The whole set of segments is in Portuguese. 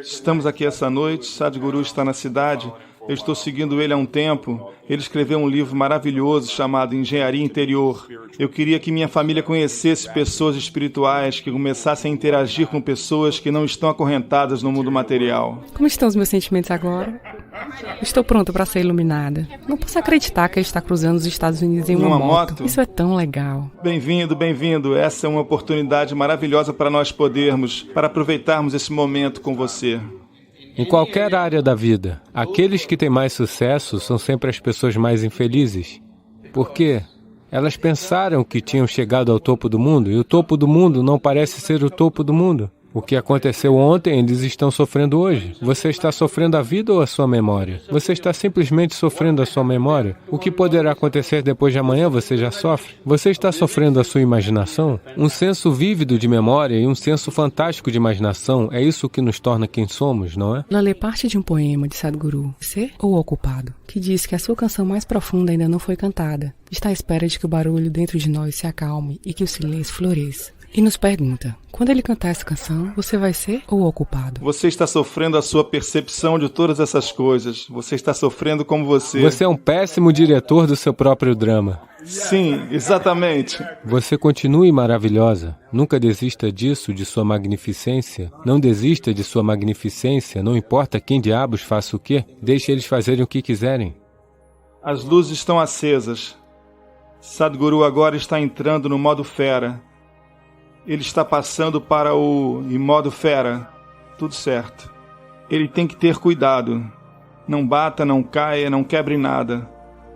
Estamos aqui essa noite, Sadhguru está na cidade, eu estou seguindo ele há um tempo. Ele escreveu um livro maravilhoso chamado Engenharia Interior. Eu queria que minha família conhecesse pessoas espirituais, que começassem a interagir com pessoas que não estão acorrentadas no mundo material. Como estão os meus sentimentos agora? Estou pronta para ser iluminada. Não posso acreditar que ele está cruzando os Estados Unidos em uma moto. Isso é tão legal. Bem-vindo, bem-vindo. Essa é uma oportunidade maravilhosa para nós para aproveitarmos esse momento com você. Em qualquer área da vida, aqueles que têm mais sucesso são sempre as pessoas mais infelizes. Por quê? Elas pensaram que tinham chegado ao topo do mundo, e o topo do mundo não parece ser o topo do mundo. O que aconteceu ontem, eles estão sofrendo hoje. Você está sofrendo a vida ou a sua memória? Você está simplesmente sofrendo a sua memória? O que poderá acontecer depois de amanhã, você já sofre? Você está sofrendo a sua imaginação? Um senso vívido de memória e um senso fantástico de imaginação é isso que nos torna quem somos, não é? Ela lê parte de um poema de Sadhguru, Ser ou Ocupado, que diz que a sua canção mais profunda ainda não foi cantada. Está à espera de que o barulho dentro de nós se acalme e que o silêncio floresça. E nos pergunta, quando ele cantar essa canção, você vai ser ou ocupado? Você está sofrendo a sua percepção de todas essas coisas. Você está sofrendo como você. Você é um péssimo diretor do seu próprio drama. Sim, exatamente. Você continue maravilhosa. Nunca desista disso, de sua magnificência. Não desista de sua magnificência, não importa quem diabos faça o quê. Deixe eles fazerem o que quiserem. As luzes estão acesas. Sadhguru agora está entrando no modo fera. Ele está passando para o em modo fera. Tudo certo. Ele tem que ter cuidado. Não bata, não caia, não quebre nada.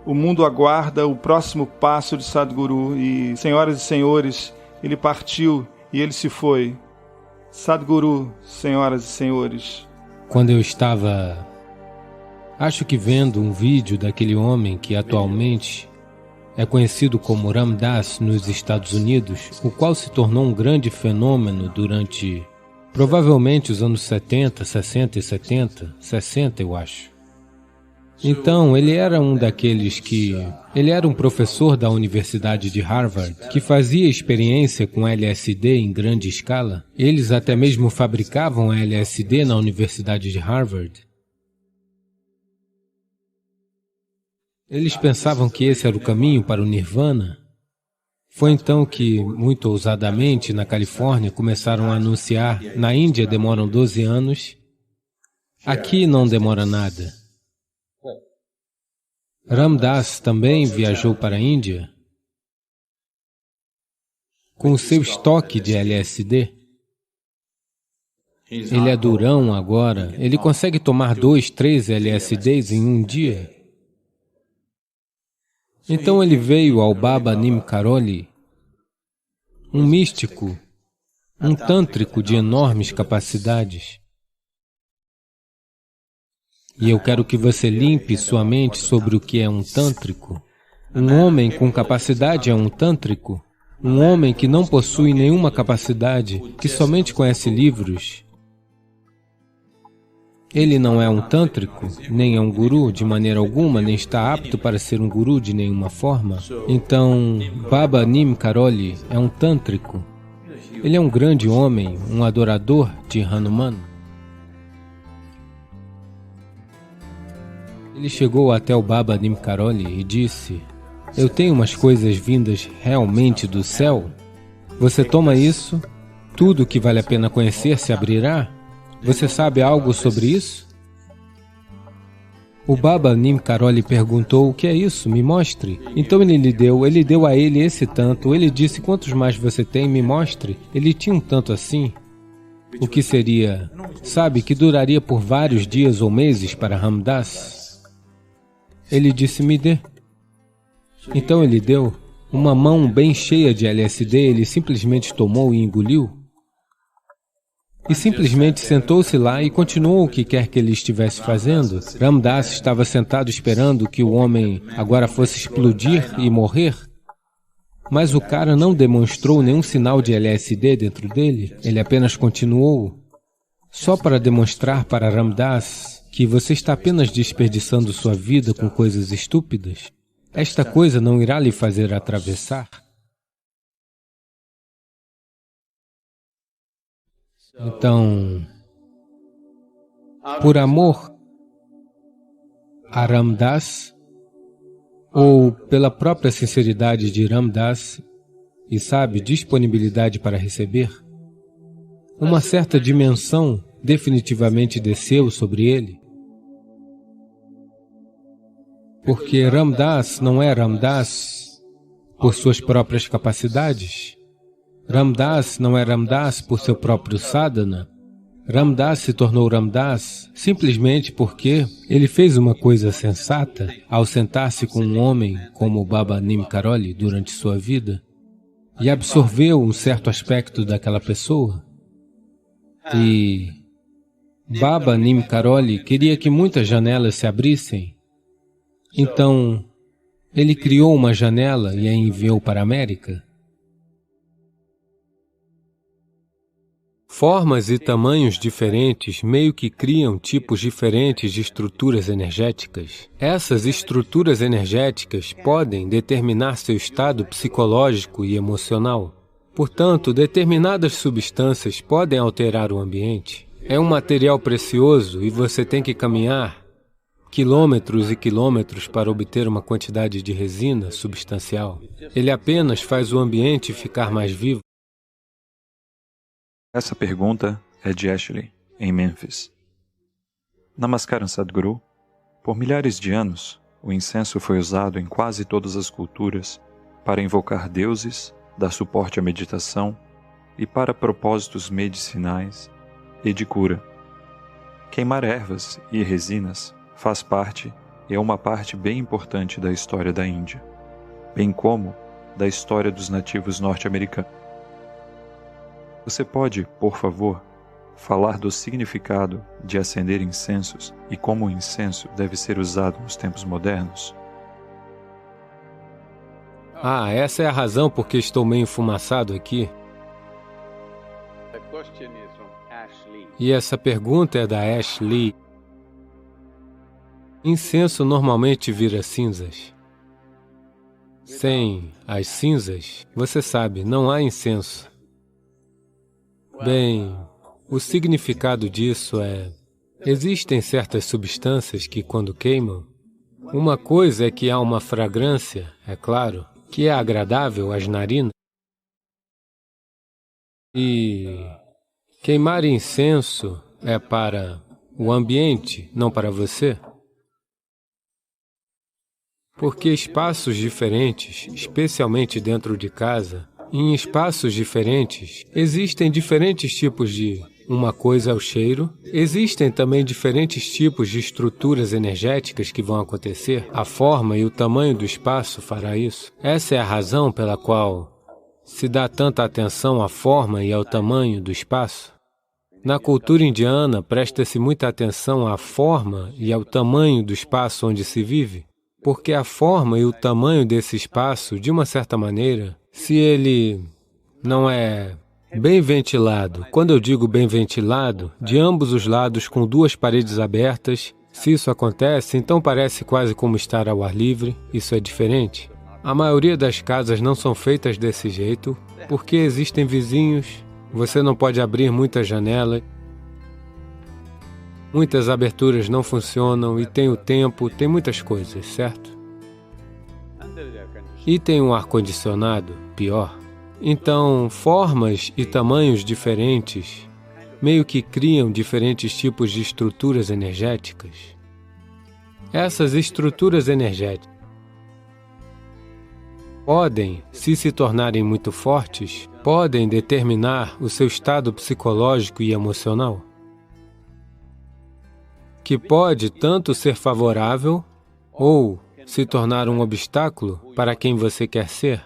O mundo aguarda o próximo passo de Sadhguru e, senhoras e senhores, ele partiu e ele se foi. Sadhguru, senhoras e senhores. Quando eu estava, acho que vendo um vídeo daquele homem que atualmente é conhecido como Ram Dass nos Estados Unidos, o qual se tornou um grande fenômeno durante, provavelmente, os anos 70, 60 e 70, 60 eu acho. Então, ele era um daqueles que... Ele era um professor da Universidade de Harvard, que fazia experiência com LSD em grande escala. Eles até mesmo fabricavam LSD na Universidade de Harvard. Eles pensavam que esse era o caminho para o Nirvana. Foi então que, muito ousadamente, na Califórnia, começaram a anunciar, na Índia demoram 12 anos, aqui não demora nada. Ram Dass também viajou para a Índia com o seu estoque de LSD. Ele é durão agora, ele consegue tomar 2, 3 LSDs em um dia. Então ele veio ao Baba Nim Karoli, um místico, um tântrico de enormes capacidades. E eu quero que você limpe sua mente sobre o que é um tântrico. Um homem com capacidade é um tântrico. Um homem que não possui nenhuma capacidade, que somente conhece livros. Ele não é um tântrico, nem é um guru de maneira alguma, nem está apto para ser um guru de nenhuma forma. Então, Baba Nim Karoli é um tântrico. Ele é um grande homem, um adorador de Hanuman. Ele chegou até o Baba Nim Karoli e disse, eu tenho umas coisas vindas realmente do céu. Você toma isso, tudo que vale a pena conhecer se abrirá. Você sabe algo sobre isso? O Baba Nim Karoli perguntou, o que é isso? Me mostre. Então ele deu a ele esse tanto. Ele disse, quantos mais você tem? Me mostre. Ele tinha um tanto assim. O que seria, sabe, que duraria por vários dias ou meses para Ram Dass. Ele disse, me dê. Então ele deu. Uma mão bem cheia de LSD, ele simplesmente tomou e engoliu. E simplesmente sentou-se lá e continuou o que quer que ele estivesse fazendo. Ram Dass estava sentado esperando que o homem agora fosse explodir e morrer. Mas o cara não demonstrou nenhum sinal de LSD dentro dele. Ele apenas continuou. Só para demonstrar para Ram Dass que você está apenas desperdiçando sua vida com coisas estúpidas. Esta coisa não irá lhe fazer atravessar. Então, por amor a Ram Dass, ou pela própria sinceridade de Ram Dass e, sabe, disponibilidade para receber, uma certa dimensão definitivamente desceu sobre ele. Porque Ram Dass não é Ram Dass por suas próprias capacidades. Ram Dass não é Ram Dass por seu próprio sadhana. Ram Dass se tornou Ram Dass simplesmente porque ele fez uma coisa sensata ao sentar-se com um homem como Baba Neem Karoli durante sua vida e absorveu um certo aspecto daquela pessoa. E Baba Neem Karoli queria que muitas janelas se abrissem. Então, ele criou uma janela e a enviou para a América. Formas e tamanhos diferentes meio que criam tipos diferentes de estruturas energéticas. Essas estruturas energéticas podem determinar seu estado psicológico e emocional. Portanto, determinadas substâncias podem alterar o ambiente. É um material precioso e você tem que caminhar quilômetros e quilômetros para obter uma quantidade de resina substancial. Ele apenas faz o ambiente ficar mais vivo. Essa pergunta é de Ashley, em Memphis. Namaskaram Sadhguru. Por milhares de anos, o incenso foi usado em quase todas as culturas para invocar deuses, dar suporte à meditação e para propósitos medicinais e de cura. Queimar ervas e resinas faz parte e é uma parte bem importante da história da Índia, bem como da história dos nativos norte-americanos. Você pode, por favor, falar do significado de acender incensos e como o incenso deve ser usado nos tempos modernos? Essa é a razão por que estou meio enfumaçado aqui. E essa pergunta é da Ashley. Incenso normalmente vira cinzas. Sem as cinzas, você sabe, não há incenso. Bem, o significado disso é: existem certas substâncias que, quando queimam, uma coisa é que há uma fragrância, é claro, que é agradável às narinas. E queimar incenso é para o ambiente, não para você. Porque espaços diferentes, especialmente dentro de casa, em espaços diferentes, existem diferentes tipos de... Uma coisa é o cheiro. Existem também diferentes tipos de estruturas energéticas que vão acontecer. A forma e o tamanho do espaço fará isso. Essa é a razão pela qual se dá tanta atenção à forma e ao tamanho do espaço. Na cultura indiana, presta-se muita atenção à forma e ao tamanho do espaço onde se vive, porque a forma e o tamanho desse espaço, de uma certa maneira, se ele não é bem ventilado, quando eu digo bem ventilado, de ambos os lados com duas paredes abertas, se isso acontece, então parece quase como estar ao ar livre. Isso é diferente. A maioria das casas não são feitas desse jeito, porque existem vizinhos, você não pode abrir muitas janelas, muitas aberturas não funcionam e tem o tempo, tem muitas coisas, certo? E tem um ar-condicionado, pior. Então, formas e tamanhos diferentes meio que criam diferentes tipos de estruturas energéticas. Essas estruturas energéticas podem, se tornarem muito fortes, podem determinar o seu estado psicológico e emocional, que pode tanto ser favorável ou se tornar um obstáculo para quem você quer ser.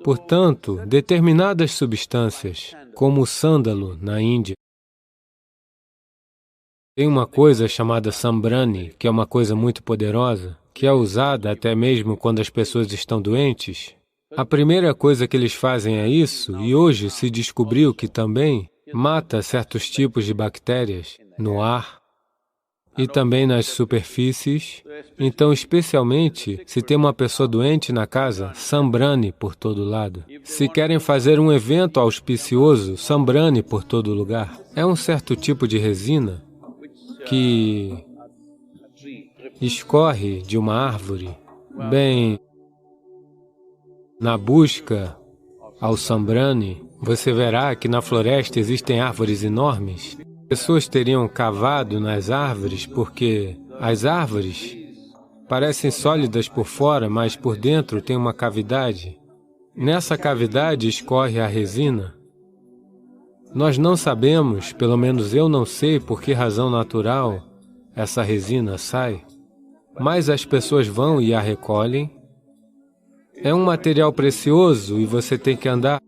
Portanto, determinadas substâncias, como o sândalo na Índia, tem uma coisa chamada sambrani, que é uma coisa muito poderosa, que é usada até mesmo quando as pessoas estão doentes. A primeira coisa que eles fazem é isso, e hoje se descobriu que também mata certos tipos de bactérias no ar e também nas superfícies. Então, especialmente, se tem uma pessoa doente na casa, sambrani por todo lado. Se querem fazer um evento auspicioso, sambrani por todo lugar. É um certo tipo de resina que escorre de uma árvore, bem, na busca ao Sambrani, você verá que na floresta existem árvores enormes. Pessoas teriam cavado nas árvores porque as árvores parecem sólidas por fora, mas por dentro tem uma cavidade. Nessa cavidade escorre a resina. Nós não sabemos, pelo menos eu não sei por que razão natural essa resina sai, mas as pessoas vão e a recolhem. É um material precioso e você tem que andar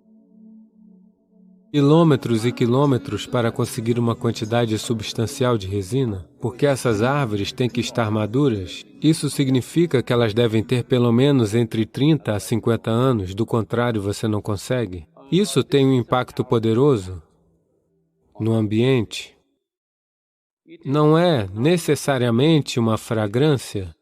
quilômetros e quilômetros para conseguir uma quantidade substancial de resina, porque essas árvores têm que estar maduras. Isso significa que elas devem ter pelo menos entre 30 a 50 anos, do contrário você não consegue. Isso tem um impacto poderoso no ambiente. Não é necessariamente uma fragrância,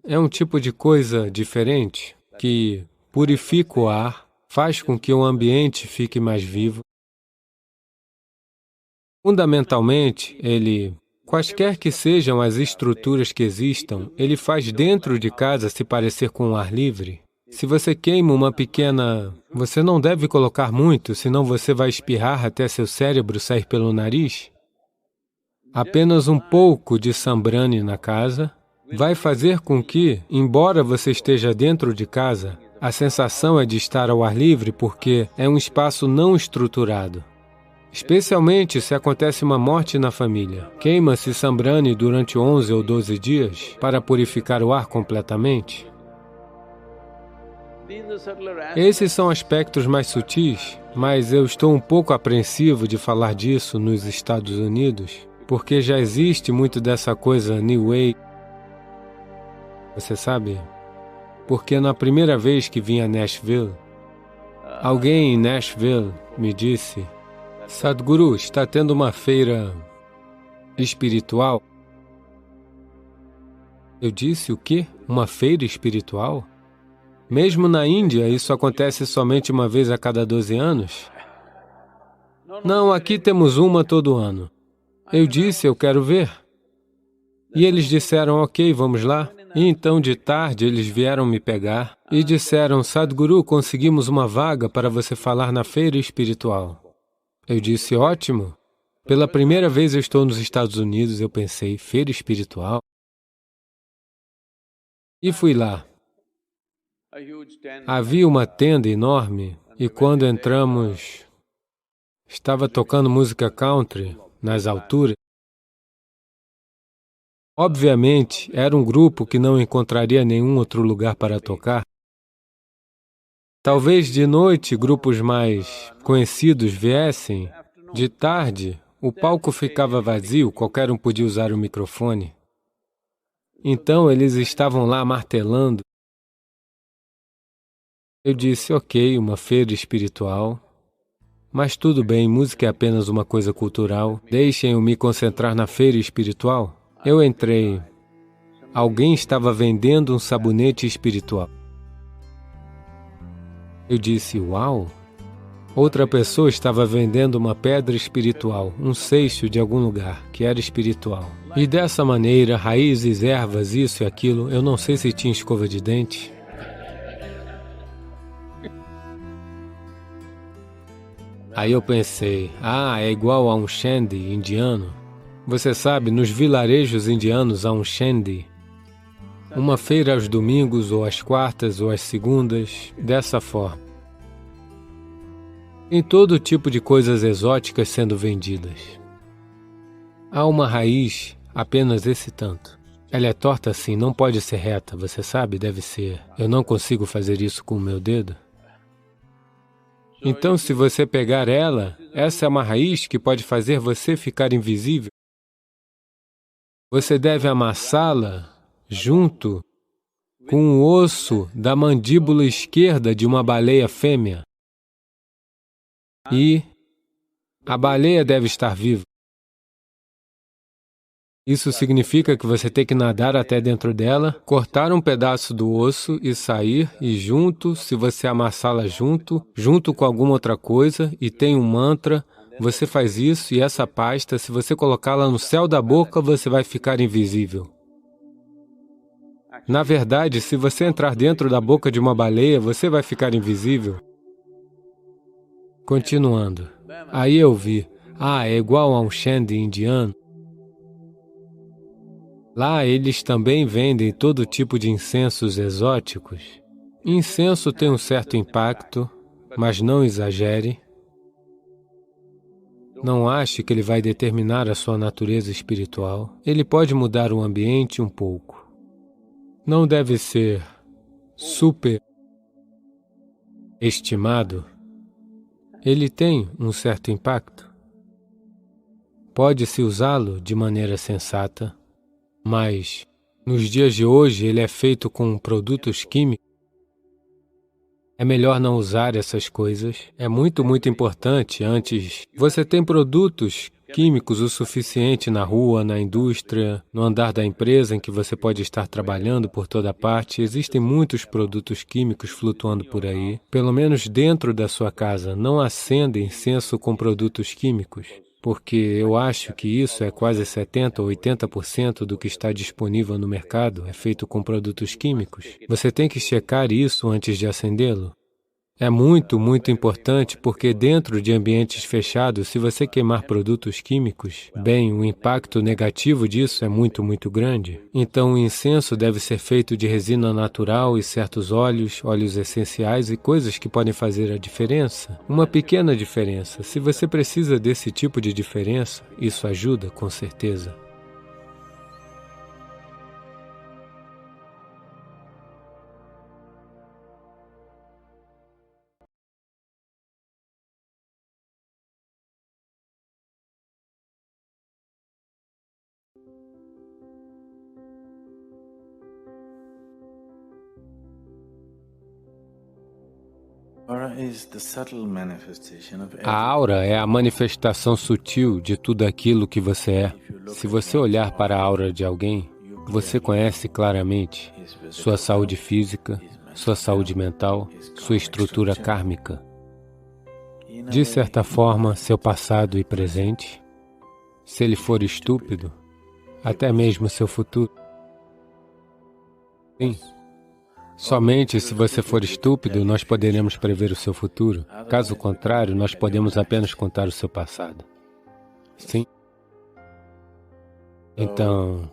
é um tipo de coisa diferente que purifica o ar, faz com que o ambiente fique mais vivo. Fundamentalmente, quaisquer que sejam as estruturas que existam, ele faz dentro de casa se parecer com o ar livre. Se você queima uma pequena... Você não deve colocar muito, senão você vai espirrar até seu cérebro sair pelo nariz. Apenas um pouco de Sambrani na casa vai fazer com que, embora você esteja dentro de casa, a sensação é de estar ao ar livre porque é um espaço não estruturado. Especialmente se acontece uma morte na família. Queima-se Sambrani durante 11 ou 12 dias para purificar o ar completamente. Esses são aspectos mais sutis, mas eu estou um pouco apreensivo de falar disso nos Estados Unidos, porque já existe muito dessa coisa New Age. Você sabe? Porque na primeira vez que vim a Nashville, alguém em Nashville me disse: Sadhguru, está tendo uma feira espiritual. Eu disse, o quê? Uma feira espiritual? Mesmo na Índia, isso acontece somente uma vez a cada 12 anos? Não, aqui temos uma todo ano. Eu disse, eu quero ver. E eles disseram, ok, vamos lá. E então, de tarde, eles vieram me pegar e disseram, Sadhguru, conseguimos uma vaga para você falar na feira espiritual. Eu disse, ótimo. Pela primeira vez eu estou nos Estados Unidos, eu pensei, feira espiritual? E fui lá. Havia uma tenda enorme e quando entramos, estava tocando música country nas alturas. Obviamente, era um grupo que não encontraria nenhum outro lugar para tocar. Talvez de noite grupos mais conhecidos viessem. De tarde, o palco ficava vazio, qualquer um podia usar o microfone. Então, eles estavam lá martelando. Eu disse, ok, uma feira espiritual. Mas tudo bem, música é apenas uma coisa cultural. Deixem-eu me concentrar na feira espiritual. Eu entrei. Alguém estava vendendo um sabonete espiritual. Eu disse, uau! Outra pessoa estava vendendo uma pedra espiritual, um seixo de algum lugar, que era espiritual. E dessa maneira, raízes, ervas, isso e aquilo, eu não sei se tinha escova de dente. Aí eu pensei, é igual a um shandy indiano. Você sabe, nos vilarejos indianos há um shandy. Uma feira aos domingos, ou às quartas, ou às segundas, dessa forma. Tem todo tipo de coisas exóticas sendo vendidas. Há uma raiz, apenas esse tanto. Ela é torta assim, não pode ser reta, você sabe, deve ser. Eu não consigo fazer isso com o meu dedo. Então, se você pegar ela, essa é uma raiz que pode fazer você ficar invisível. Você deve amassá-la junto com o osso da mandíbula esquerda de uma baleia fêmea. E a baleia deve estar viva. Isso significa que você tem que nadar até dentro dela, cortar um pedaço do osso e sair, e junto, se você amassá-la junto com alguma outra coisa, e tem um mantra, Você faz isso e essa pasta, se você colocá-la no céu da boca, você vai ficar invisível. Na verdade, se você entrar dentro da boca de uma baleia, você vai ficar invisível. Continuando. Aí eu vi, é igual a um shandy indiano. Lá eles também vendem todo tipo de incensos exóticos. Incenso tem um certo impacto, mas não exagere. Não ache que ele vai determinar a sua natureza espiritual. Ele pode mudar o ambiente um pouco. Não deve ser super estimado. Ele tem um certo impacto. Pode-se usá-lo de maneira sensata, mas nos dias de hoje ele é feito com produtos químicos. É melhor não usar essas coisas. É muito importante antes. Você tem produtos químicos o suficiente na rua, na indústria, no andar da empresa em que você pode estar trabalhando por toda parte. Existem muitos produtos químicos flutuando por aí. Pelo menos dentro da sua casa, não acenda incenso com produtos químicos, porque eu acho que isso é quase 70% ou 80% do que está disponível no mercado é feito com produtos químicos. Você tem que checar isso antes de acendê-lo. É muito importante porque dentro de ambientes fechados, se você queimar produtos químicos, bem, o impacto negativo disso é muito grande. Então o incenso deve ser feito de resina natural e certos óleos essenciais e coisas que podem fazer a diferença. Uma pequena diferença. Se você precisa desse tipo de diferença, isso ajuda com certeza. A aura é a manifestação sutil de tudo aquilo que você é. Se você olhar para a aura de alguém, você conhece claramente sua saúde física, sua saúde mental, sua estrutura kármica. De certa forma, seu passado e presente. Se ele for estúpido, até mesmo seu futuro. Sim. Somente se você for estúpido, nós poderemos prever o seu futuro. Caso contrário, nós podemos apenas contar o seu passado. Sim. Então,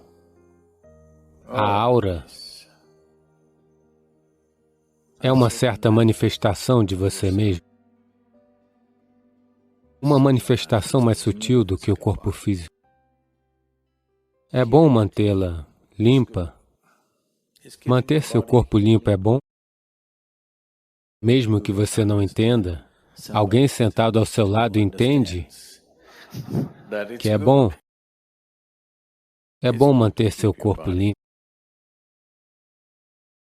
a aura é uma certa manifestação de você mesmo. Uma manifestação mais sutil do que o corpo físico. É bom mantê-la limpa. Manter seu corpo limpo é bom. Mesmo que você não entenda, alguém sentado ao seu lado entende que é bom. É bom manter seu corpo limpo.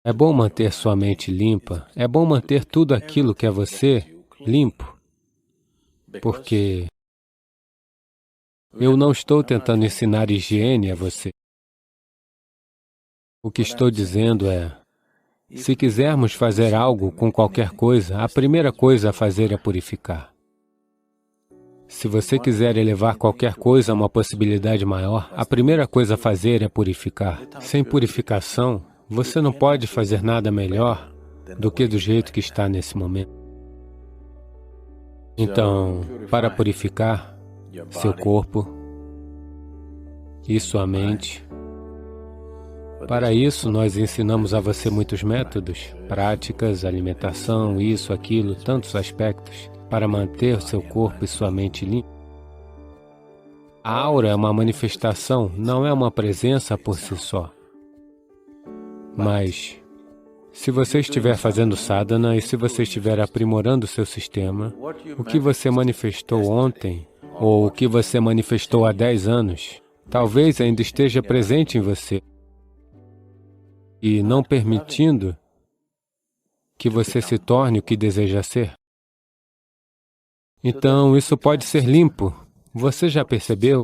É bom manter sua mente limpa. É bom manter tudo aquilo que é você limpo. Porque eu não estou tentando ensinar higiene a você. O que estou dizendo é, se quisermos fazer algo com qualquer coisa, a primeira coisa a fazer é purificar. Se você quiser elevar qualquer coisa a uma possibilidade maior, a primeira coisa a fazer é purificar. Sem purificação, você não pode fazer nada melhor do que do jeito que está nesse momento. Então, para purificar seu corpo e sua mente, para isso, nós ensinamos a você muitos métodos, práticas, alimentação, isso, aquilo, tantos aspectos, para manter seu corpo e sua mente limpos. A aura é uma manifestação, não é uma presença por si só. Mas, se você estiver fazendo sadhana e se você estiver aprimorando seu sistema, o que você manifestou ontem, ou o que você manifestou há 10 anos, talvez ainda esteja presente em você. E não permitindo que você se torne o que deseja ser. Então, isso pode ser limpo. Você já percebeu?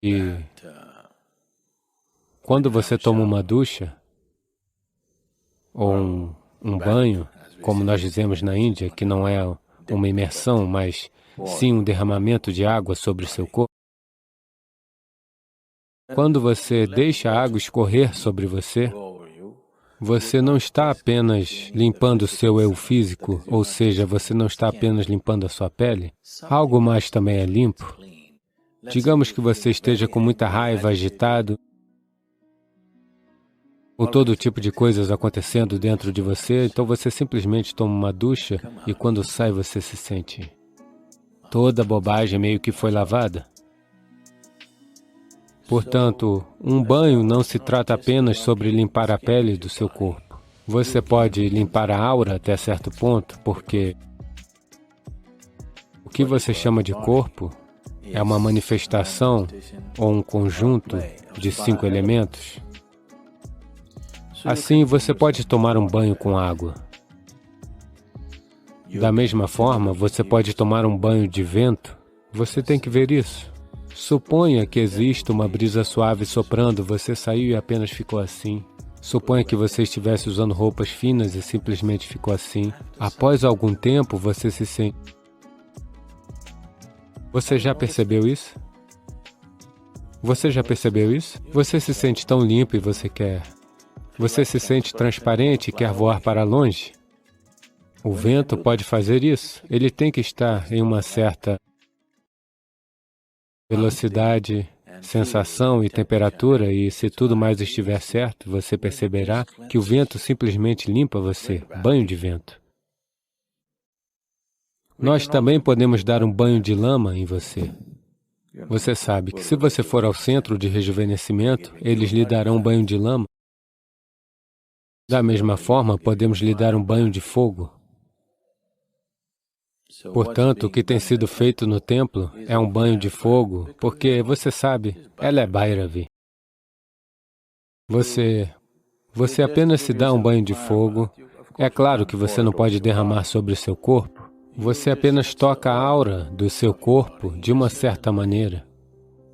E quando você toma uma ducha, ou um banho, como nós dizemos na Índia, que não é uma imersão, mas sim um derramamento de água sobre o seu corpo. Quando você deixa a água escorrer sobre você, você não está apenas limpando o seu eu físico, ou seja, você não está apenas limpando a sua pele. Algo mais também é limpo. Digamos que você esteja com muita raiva, agitado, com todo tipo de coisas acontecendo dentro de você, então você simplesmente toma uma ducha e quando sai você se sente toda a bobagem meio que foi lavada. Portanto, um banho não se trata apenas sobre limpar a pele do seu corpo. Você pode limpar a aura até certo ponto, porque o que você chama de corpo é uma manifestação ou um conjunto de 5 elementos. Assim, você pode tomar um banho com água. Da mesma forma, você pode tomar um banho de vento. Você tem que ver isso. Suponha que exista uma brisa suave soprando, você saiu e apenas ficou assim. Suponha que você estivesse usando roupas finas e simplesmente ficou assim. Após algum tempo, você se sente... Você já percebeu isso? Você já percebeu isso? Você se sente tão limpo e você quer... Você se sente transparente e quer voar para longe? O vento pode fazer isso. Ele tem que estar em uma certa velocidade, sensação e temperatura, e se tudo mais estiver certo, você perceberá que o vento simplesmente limpa você, banho de vento. Nós também podemos dar um banho de lama em você. Você sabe que se você for ao centro de rejuvenescimento, eles lhe darão um banho de lama. Da mesma forma, podemos lhe dar um banho de fogo. Portanto, o que tem sido feito no templo é um banho de fogo, porque, você sabe, ela é Bhairavi. Você apenas se dá um banho de fogo. É claro que você não pode derramar sobre o seu corpo. Você apenas toca a aura do seu corpo de uma certa maneira.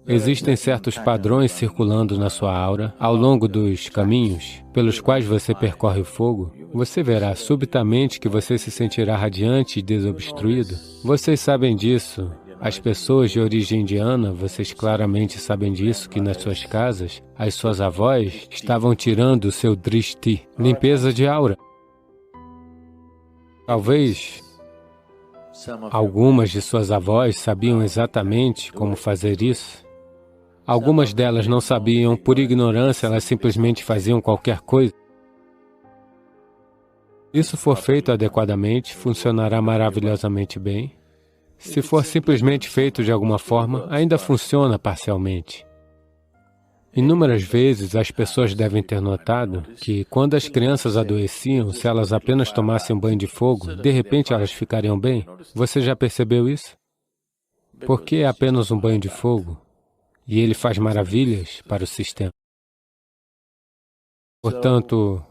Existem certos padrões circulando na sua aura. Ao longo dos caminhos pelos quais você percorre o fogo, você verá subitamente que você se sentirá radiante e desobstruído. Vocês sabem disso. As pessoas de origem indiana, vocês claramente sabem disso, que nas suas casas, as suas avós estavam tirando o seu drishti, limpeza de aura. Talvez algumas de suas avós sabiam exatamente como fazer isso. Algumas delas não sabiam, por ignorância, elas simplesmente faziam qualquer coisa. Se isso for feito adequadamente, funcionará maravilhosamente bem. Se for simplesmente feito de alguma forma, ainda funciona parcialmente. Inúmeras vezes as pessoas devem ter notado que, quando as crianças adoeciam, se elas apenas tomassem um banho de fogo, de repente elas ficariam bem. Você já percebeu isso? Por que apenas um banho de fogo? E ele faz maravilhas para o sistema. Portanto,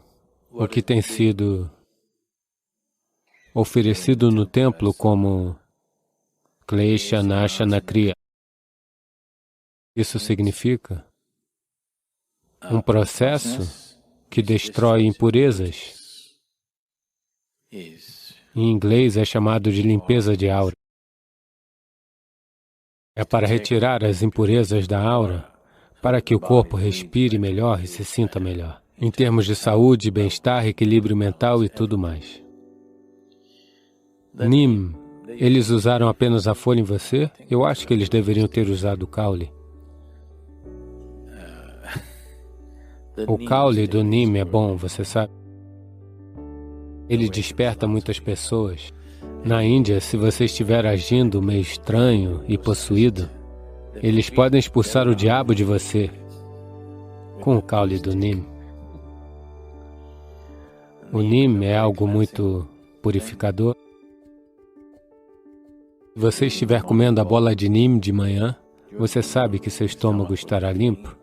o que tem sido oferecido no templo como Klesha Nashana Kriya, isso significa um processo que destrói impurezas. Em inglês é chamado de limpeza de aura. É para retirar as impurezas da aura, para que o corpo respire melhor e se sinta melhor, em termos de saúde, bem-estar, equilíbrio mental e tudo mais. Neem, eles usaram apenas a folha em você? Eu acho que eles deveriam ter usado o caule. O caule do Neem é bom, você sabe. Ele desperta muitas pessoas. Na Índia, se você estiver agindo meio estranho e possuído, eles podem expulsar o diabo de você com o caule do Neem. O Neem é algo muito purificador. Se você estiver comendo a bola de Neem de manhã, você sabe que seu estômago estará limpo.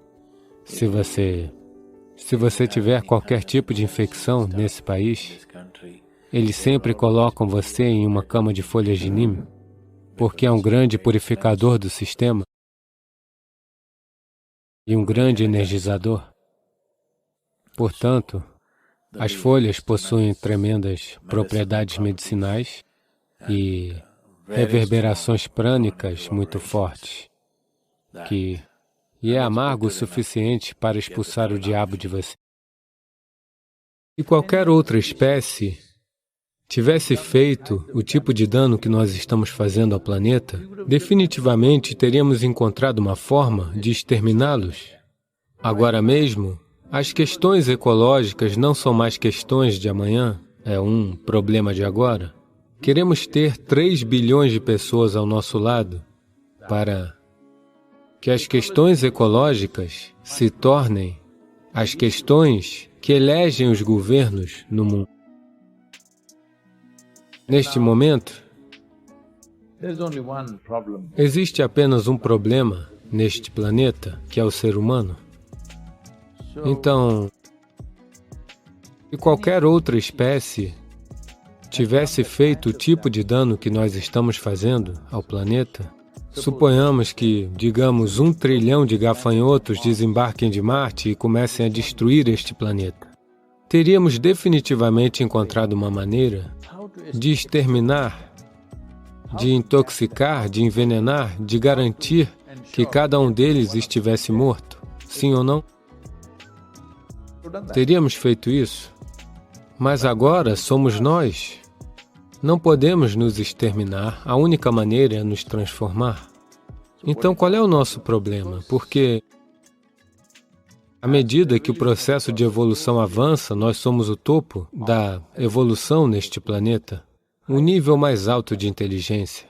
Se você tiver qualquer tipo de infecção nesse país, eles sempre colocam você em uma cama de folhas de Neem, porque é um grande purificador do sistema e um grande energizador. Portanto, as folhas possuem tremendas propriedades medicinais e reverberações prânicas muito fortes, e é amargo o suficiente para expulsar o diabo de você. Se qualquer outra espécie tivesse feito o tipo de dano que nós estamos fazendo ao planeta, definitivamente teríamos encontrado uma forma de exterminá-los. Agora mesmo, as questões ecológicas não são mais questões de amanhã, é um problema de agora. Queremos ter 3 bilhões de pessoas ao nosso lado para que as questões ecológicas se tornem as questões que elegem os governos no mundo. Neste momento, existe apenas um problema neste planeta, que é o ser humano. Então, se qualquer outra espécie tivesse feito o tipo de dano que nós estamos fazendo ao planeta, suponhamos que, digamos, 1 trilhão de gafanhotos desembarquem de Marte e comecem a destruir este planeta. Teríamos definitivamente encontrado uma maneira de exterminar, de intoxicar, de envenenar, de garantir que cada um deles estivesse morto. Sim ou não? Teríamos feito isso. Mas agora somos nós. Não podemos nos exterminar, a única maneira é nos transformar. Então, qual é o nosso problema? Porque, à medida que o processo de evolução avança, nós somos o topo da evolução neste planeta, o nível mais alto de inteligência.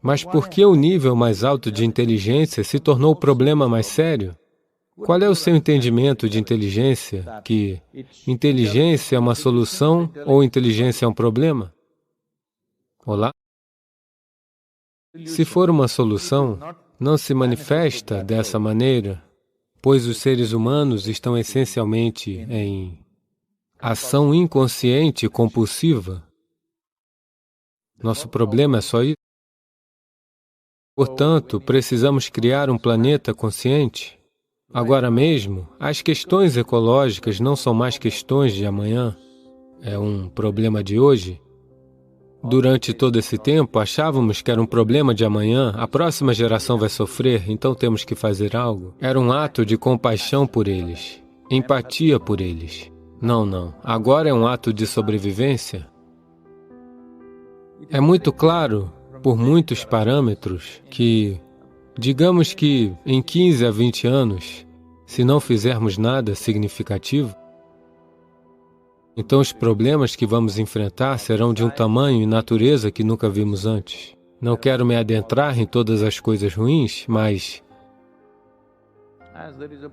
Mas por que o nível mais alto de inteligência se tornou o problema mais sério? Qual é o seu entendimento de inteligência? Que inteligência é uma solução ou inteligência é um problema? Olá? Se for uma solução, não se manifesta dessa maneira, pois os seres humanos estão essencialmente em ação inconsciente compulsiva. Nosso problema é só isso. Portanto, precisamos criar um planeta consciente. Agora mesmo, as questões ecológicas não são mais questões de amanhã, é um problema de hoje. Durante todo esse tempo, achávamos que era um problema de amanhã, a próxima geração vai sofrer, então temos que fazer algo. Era um ato de compaixão por eles, empatia por eles. Não. Agora é um ato de sobrevivência. É muito claro, por muitos parâmetros, que, digamos que em 15 a 20 anos, se não fizermos nada significativo, então os problemas que vamos enfrentar serão de um tamanho e natureza que nunca vimos antes. Não quero me adentrar em todas as coisas ruins, mas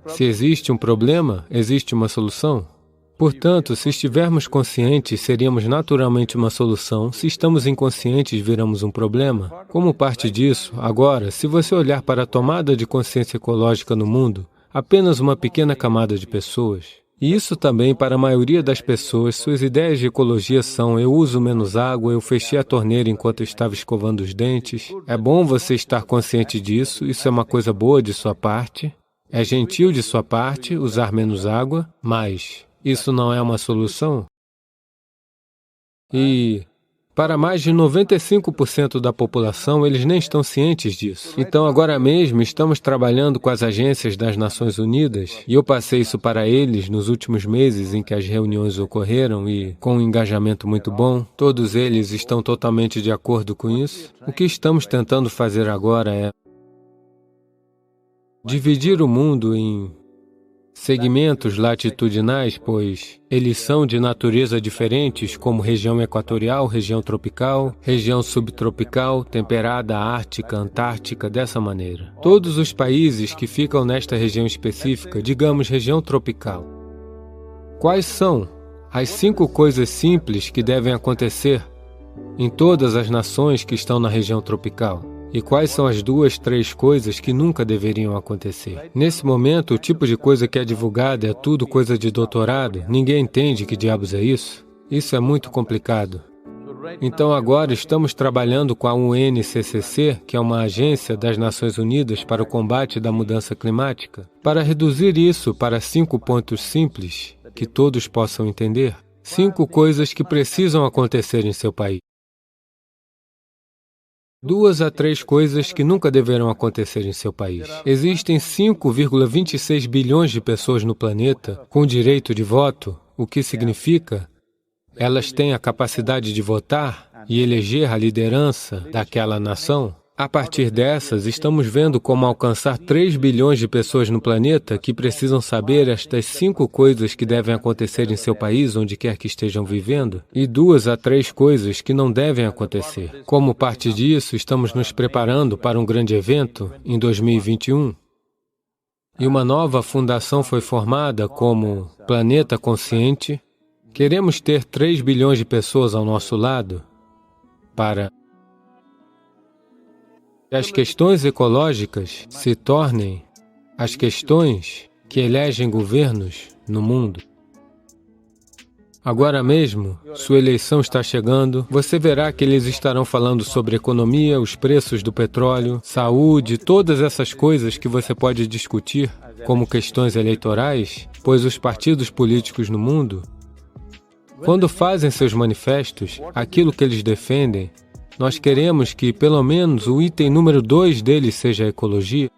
se existe um problema, existe uma solução. Portanto, se estivermos conscientes, seríamos naturalmente uma solução. Se estamos inconscientes, viramos um problema. Como parte disso, agora, se você olhar para a tomada de consciência ecológica no mundo, apenas uma pequena camada de pessoas. E isso também, para a maioria das pessoas, suas ideias de ecologia são: eu uso menos água, eu fechei a torneira enquanto eu estava escovando os dentes. É bom você estar consciente disso, isso é uma coisa boa de sua parte. É gentil de sua parte usar menos água, mas isso não é uma solução. E para mais de 95% da população, eles nem estão cientes disso. Então, agora mesmo, estamos trabalhando com as agências das Nações Unidas, e eu passei isso para eles nos últimos meses em que as reuniões ocorreram, e com um engajamento muito bom, todos eles estão totalmente de acordo com isso. O que estamos tentando fazer agora é dividir o mundo em segmentos latitudinais, pois eles são de natureza diferentes, como região equatorial, região tropical, região subtropical, temperada, ártica, antártica, dessa maneira. Todos os países que ficam nesta região específica, digamos região tropical. Quais são as 5 coisas simples que devem acontecer em todas as nações que estão na região tropical? E quais são as 2, 3 coisas que nunca deveriam acontecer? Nesse momento, o tipo de coisa que é divulgada é tudo coisa de doutorado. Ninguém entende que diabos é isso. Isso é muito complicado. Então agora estamos trabalhando com a UNCCC, que é uma agência das Nações Unidas para o combate da mudança climática, para reduzir isso para 5 pontos simples que todos possam entender. 5 coisas que precisam acontecer em seu país. 2 a 3 coisas que nunca deverão acontecer em seu país. Existem 5,26 bilhões de pessoas no planeta com direito de voto, o que significa elas têm a capacidade de votar e eleger a liderança daquela nação. A partir dessas, estamos vendo como alcançar 3 bilhões de pessoas no planeta que precisam saber estas 5 coisas que devem acontecer em seu país, onde quer que estejam vivendo, e 2 a 3 coisas que não devem acontecer. Como parte disso, estamos nos preparando para um grande evento em 2021. E uma nova fundação foi formada como Planeta Consciente. Queremos ter 3 bilhões de pessoas ao nosso lado para que as questões ecológicas se tornem as questões que elegem governos no mundo. Agora mesmo, sua eleição está chegando, você verá que eles estarão falando sobre economia, os preços do petróleo, saúde, todas essas coisas que você pode discutir como questões eleitorais, pois os partidos políticos no mundo, quando fazem seus manifestos, aquilo que eles defendem, nós queremos que, pelo menos, o item número 2 deles seja a ecologia.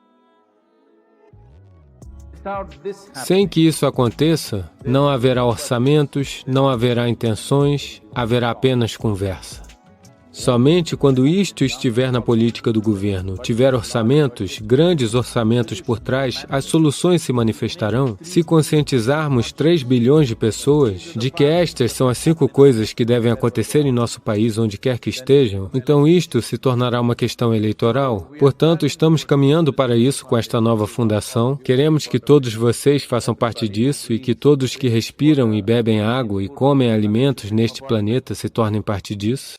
Sem que isso aconteça, não haverá orçamentos, não haverá intenções, haverá apenas conversa. Somente quando isto estiver na política do governo, tiver orçamentos, grandes orçamentos por trás, as soluções se manifestarão. Se conscientizarmos 3 bilhões de pessoas de que estas são as 5 coisas que devem acontecer em nosso país, onde quer que estejam, então isto se tornará uma questão eleitoral. Portanto, estamos caminhando para isso com esta nova fundação. Queremos que todos vocês façam parte disso e que todos que respiram e bebem água e comem alimentos neste planeta se tornem parte disso.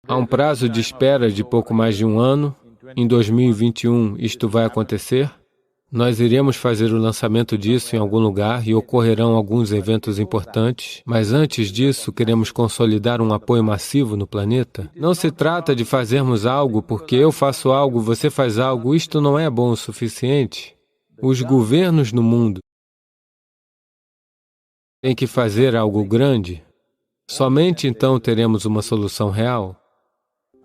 Há um prazo de espera de pouco mais de um ano. Em 2021, isto vai acontecer. Nós iremos fazer o lançamento disso em algum lugar e ocorrerão alguns eventos importantes. Mas antes disso, queremos consolidar um apoio massivo no planeta. Não se trata de fazermos algo porque eu faço algo, você faz algo. Isto não é bom o suficiente. Os governos no mundo têm que fazer algo grande. Somente então teremos uma solução real.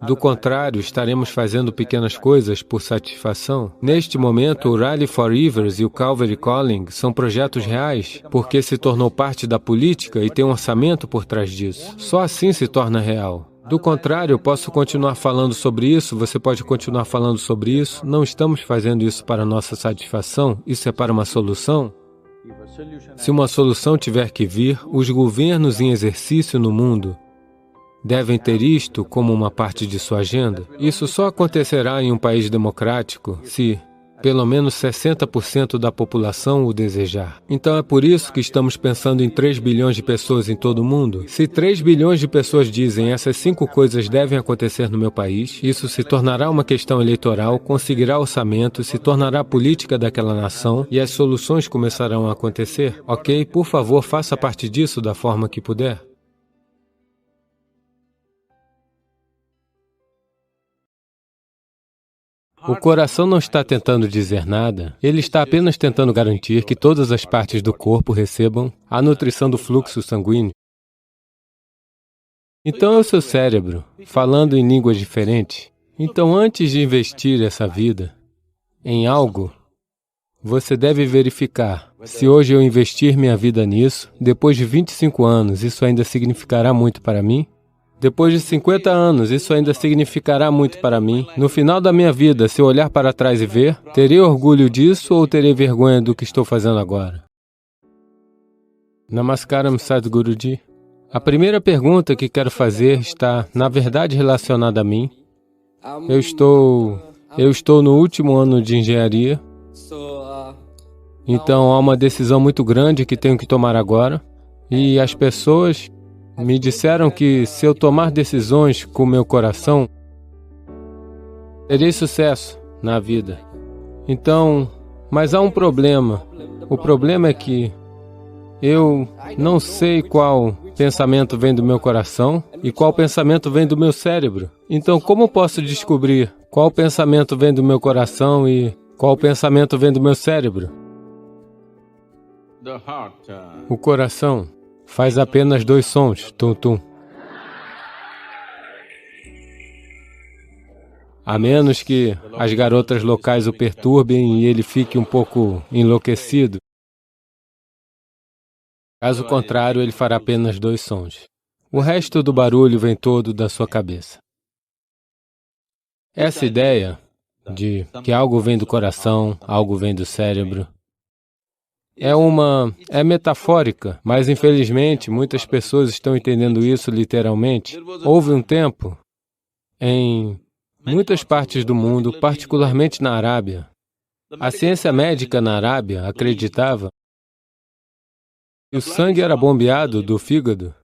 Do contrário, estaremos fazendo pequenas coisas por satisfação. Neste momento, o Rally for Rivers e o Calvary Calling são projetos reais, porque se tornou parte da política e tem um orçamento por trás disso. Só assim se torna real. Do contrário, eu posso continuar falando sobre isso, você pode continuar falando sobre isso. Não estamos fazendo isso para nossa satisfação, isso é para uma solução. Se uma solução tiver que vir, os governos em exercício no mundo devem ter isto como uma parte de sua agenda. Isso só acontecerá em um país democrático se pelo menos 60% da população o desejar. Então é por isso que estamos pensando em 3 bilhões de pessoas em todo o mundo. Se 3 bilhões de pessoas dizem essas 5 coisas devem acontecer no meu país, isso se tornará uma questão eleitoral, conseguirá orçamento, se tornará política daquela nação e as soluções começarão a acontecer. Ok? Por favor, faça parte disso da forma que puder. O coração não está tentando dizer nada, ele está apenas tentando garantir que todas as partes do corpo recebam a nutrição do fluxo sanguíneo. Então é o seu cérebro, falando em línguas diferentes. Então, antes de investir essa vida em algo, você deve verificar, se hoje eu investir minha vida nisso, depois de 25 anos, isso ainda significará muito para mim? Depois de 50 anos, isso ainda significará muito para mim. No final da minha vida, se eu olhar para trás e ver, terei orgulho disso ou terei vergonha do que estou fazendo agora? Namaskaram, Sadhguruji. A primeira pergunta que quero fazer está, na verdade, relacionada a mim. Eu estou no último ano de engenharia. Então, há uma decisão muito grande que tenho que tomar agora. E as pessoas me disseram que se eu tomar decisões com meu coração, terei sucesso na vida. Então, mas há um problema. O problema é que eu não sei qual pensamento vem do meu coração e qual pensamento vem do meu cérebro. Então, como posso descobrir qual pensamento vem do meu coração e qual pensamento vem do meu cérebro? O coração faz apenas 2 sons, tum-tum. a menos que as garotas locais o perturbem e ele fique um pouco enlouquecido. Caso contrário, ele fará apenas 2 sons. O resto do barulho vem todo da sua cabeça. Essa ideia de que algo vem do coração, algo vem do cérebro, é metafórica, mas infelizmente muitas pessoas estão entendendo isso literalmente. Houve um tempo em muitas partes do mundo, particularmente na Arábia, a ciência médica na Arábia acreditava que o sangue era bombeado do fígado.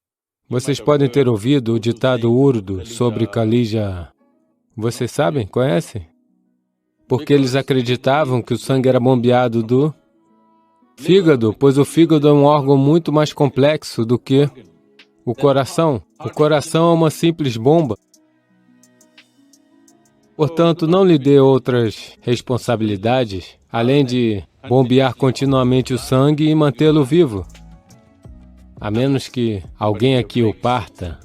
Vocês podem ter ouvido o ditado urdu sobre Khalija. Vocês sabem? Conhecem? Porque eles acreditavam que o sangue era bombeado do fígado, pois o fígado é um órgão muito mais complexo do que o coração. O coração é uma simples bomba. Portanto, não lhe dê outras responsabilidades, além de bombear continuamente o sangue e mantê-lo vivo. A menos que alguém aqui o parta.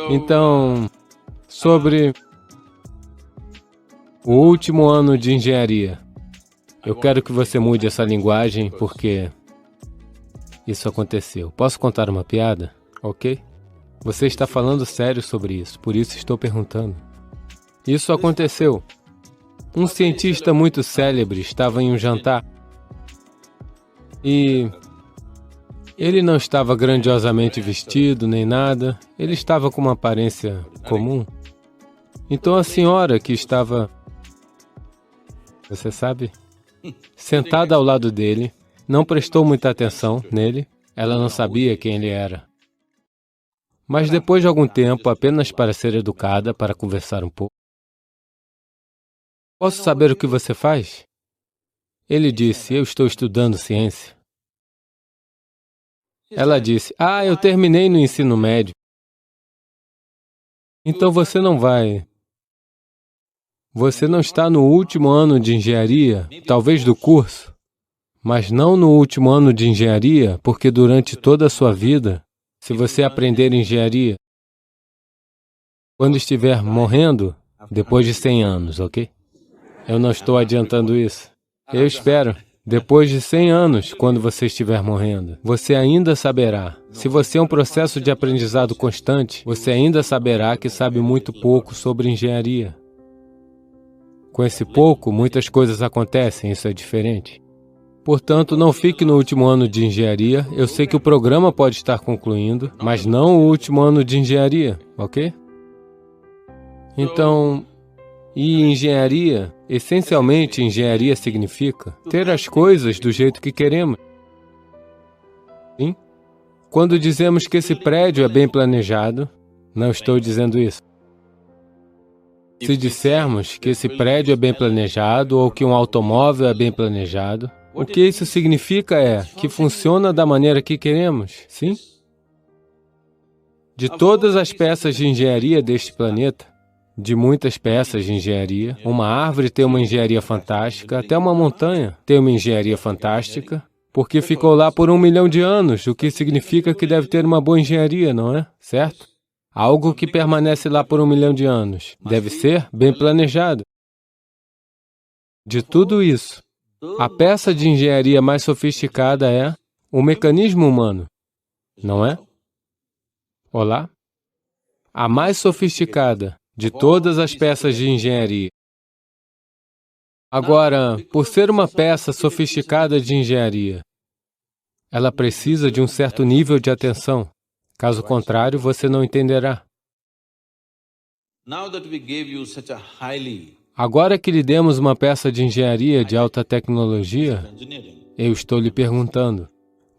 Então, sobre o último ano de engenharia, eu quero que você mude essa linguagem, porque isso aconteceu. Posso contar uma piada? Ok? Você está falando sério sobre isso, por isso estou perguntando. Isso aconteceu. Um cientista muito célebre estava em um jantar e ele não estava grandiosamente vestido nem nada, ele estava com uma aparência comum. Então a senhora que estava, você sabe, sentada ao lado dele, não prestou muita atenção nele, ela não sabia quem ele era. Mas depois de algum tempo, apenas para ser educada, para conversar um pouco, posso saber o que você faz? Ele disse, eu estou estudando ciência. Ela disse, eu terminei no ensino médio. Então você não está no último ano de engenharia, talvez do curso, mas não no último ano de engenharia, porque durante toda a sua vida, se você aprender engenharia, quando estiver morrendo, depois de 100 anos, ok? Eu não estou adiantando isso. Eu espero. Depois de 100 anos, quando você estiver morrendo, você ainda saberá. Se você é um processo de aprendizado constante, você ainda saberá que sabe muito pouco sobre engenharia. Com esse pouco, muitas coisas acontecem, isso é diferente. Portanto, não fique no último ano de engenharia. Eu sei que o programa pode estar concluindo, mas não o último ano de engenharia, ok? Então, e engenharia, essencialmente engenharia significa ter as coisas do jeito que queremos. Sim? Quando dizemos que esse prédio é bem planejado, não estou dizendo isso. Se dissermos que esse prédio é bem planejado ou que um automóvel é bem planejado, o que isso significa é que funciona da maneira que queremos, sim? De todas as peças de engenharia deste planeta, de muitas peças de engenharia, uma árvore tem uma engenharia fantástica, até uma montanha tem uma engenharia fantástica, porque ficou lá por 1 milhão de anos, o que significa que deve ter uma boa engenharia, não é? Certo? Algo que permanece lá por 1 milhão de anos deve ser bem planejado. De tudo isso, a peça de engenharia mais sofisticada é o mecanismo humano, não é? Olá? A mais sofisticada de todas as peças de engenharia. Agora, por ser uma peça sofisticada de engenharia, ela precisa de um certo nível de atenção. Caso contrário, você não entenderá. Agora que lhe demos uma peça de engenharia de alta tecnologia, eu estou lhe perguntando,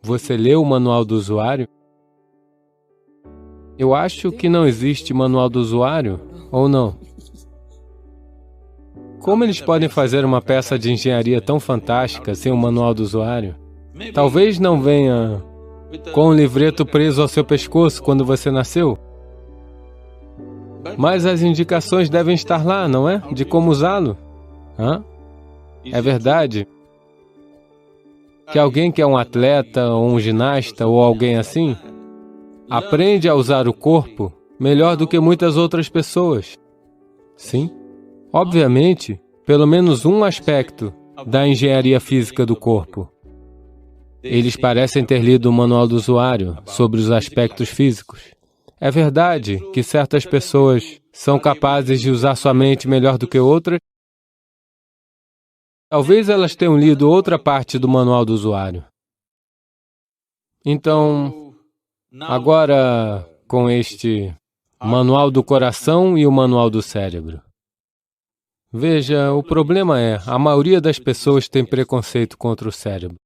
você leu o manual do usuário? Eu acho que não existe manual do usuário, ou não? Como eles podem fazer uma peça de engenharia tão fantástica sem um manual do usuário? Talvez não venha com um livreto preso ao seu pescoço quando você nasceu. Mas as indicações devem estar lá, não é? De como usá-lo. É verdade que alguém que é um atleta, ou um ginasta, ou alguém assim, aprende a usar o corpo melhor do que muitas outras pessoas. Sim, obviamente, pelo menos um aspecto da engenharia física do corpo. Eles parecem ter lido o manual do usuário sobre os aspectos físicos. É verdade que certas pessoas são capazes de usar sua mente melhor do que outras. Talvez elas tenham lido outra parte do manual do usuário. Então, agora com este manual do coração e o manual do cérebro. Veja, o problema é, a maioria das pessoas tem preconceito contra o cérebro.